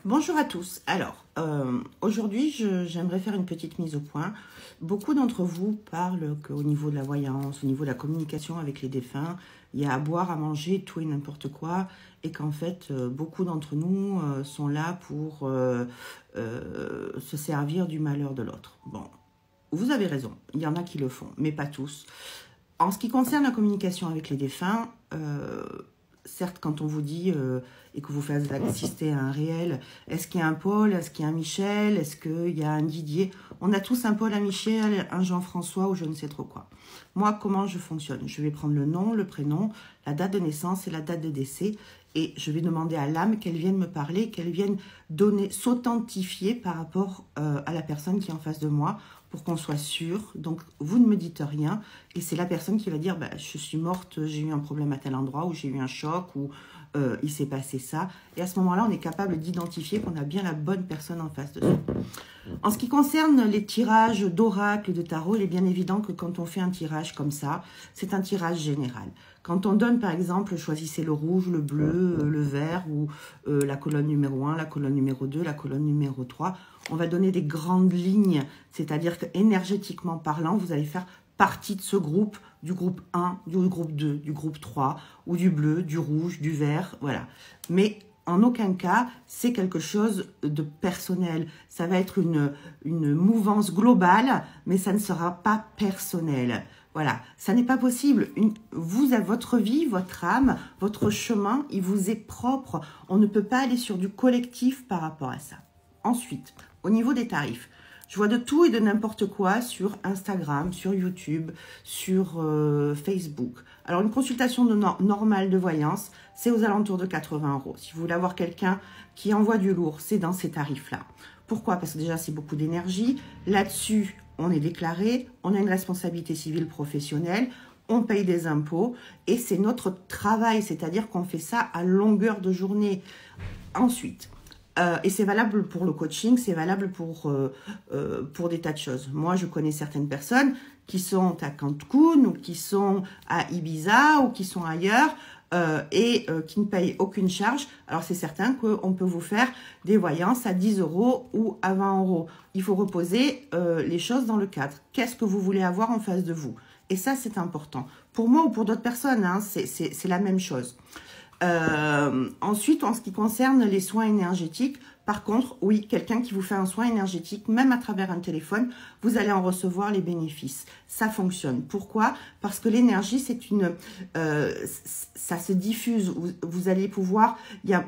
Bonjour à tous. Alors, aujourd'hui, j'aimerais faire une petite mise au point. Beaucoup d'entre vous parlent qu'au niveau de la voyance, au niveau de la communication avec les défunts, il y a à boire, à manger, tout et n'importe quoi, et qu'en fait, beaucoup d'entre nous sont là pour se servir du malheur de l'autre. Bon, vous avez raison, il y en a qui le font, mais pas tous. En ce qui concerne la communication avec les défunts, certes, quand on vous dit et que vous faites assister à un réel, est-ce qu'il y a un Paul, est-ce qu'il y a un Michel, est-ce qu'il y a un Didier? On a tous un Paul, un Michel, un Jean-François ou je ne sais trop quoi. Moi, comment je fonctionne? Je vais prendre le nom, le prénom, la date de naissance et la date de décès et je vais demander à l'âme qu'elle vienne me parler, qu'elle vienne donner, s'authentifier par rapport à la personne qui est en face de moi pour qu'on soit sûr. Donc, vous ne me dites rien et c'est la personne qui va dire bah, « je suis morte, j'ai eu un problème à tel endroit ou j'ai eu un choc ou il s'est passé ça ». Et à ce moment-là, on est capable d'identifier qu'on a bien la bonne personne en face de soi. En ce qui concerne les tirages d'oracle, de tarot, il est bien évident que quand on fait un tirage comme ça, c'est un tirage général. Quand on donne, par exemple, choisissez le rouge, le bleu, le vert ou la colonne numéro 1, la colonne numéro 2, la colonne numéro 3, on va donner des grandes lignes, c'est-à-dire qu'énergétiquement parlant, vous allez faire partie de ce groupe, du groupe 1, du groupe 2, du groupe 3, ou du bleu, du rouge, du vert, voilà. Mais en aucun cas, c'est quelque chose de personnel. Ça va être une mouvance globale, mais ça ne sera pas personnel. Voilà, ça n'est pas possible. Vous, à votre vie, votre âme, votre chemin, il vous est propre. On ne peut pas aller sur du collectif par rapport à ça. Ensuite, au niveau des tarifs, je vois de tout et de n'importe quoi sur Instagram, sur YouTube, sur Facebook. Alors, une consultation normale de voyance, c'est aux alentours de 80 €. Si vous voulez avoir quelqu'un qui envoie du lourd, c'est dans ces tarifs-là. Pourquoi? Parce que déjà, c'est beaucoup d'énergie. Là-dessus, on est déclaré, on a une responsabilité civile professionnelle, on paye des impôts et c'est notre travail, c'est-à-dire qu'on fait ça à longueur de journée. Ensuite, et c'est valable pour le coaching, c'est valable pour des tas de choses. Moi, je connais certaines personnes qui sont à Cancun ou qui sont à Ibiza ou qui sont ailleurs et qui ne payent aucune charge. Alors, c'est certain qu'on peut vous faire des voyances à 10 € ou à 20 €. Il faut reposer les choses dans le cadre. Qu'est-ce que vous voulez avoir en face de vous? Et ça, c'est important. Pour moi ou pour d'autres personnes, hein, c'est la même chose. Ensuite, en ce qui concerne les soins énergétiques, par contre, oui, quelqu'un qui vous fait un soin énergétique, même à travers un téléphone, vous allez en recevoir les bénéfices. Ça fonctionne. Pourquoi? Parce que l'énergie, c'est ça se diffuse. Vous allez pouvoir, il y a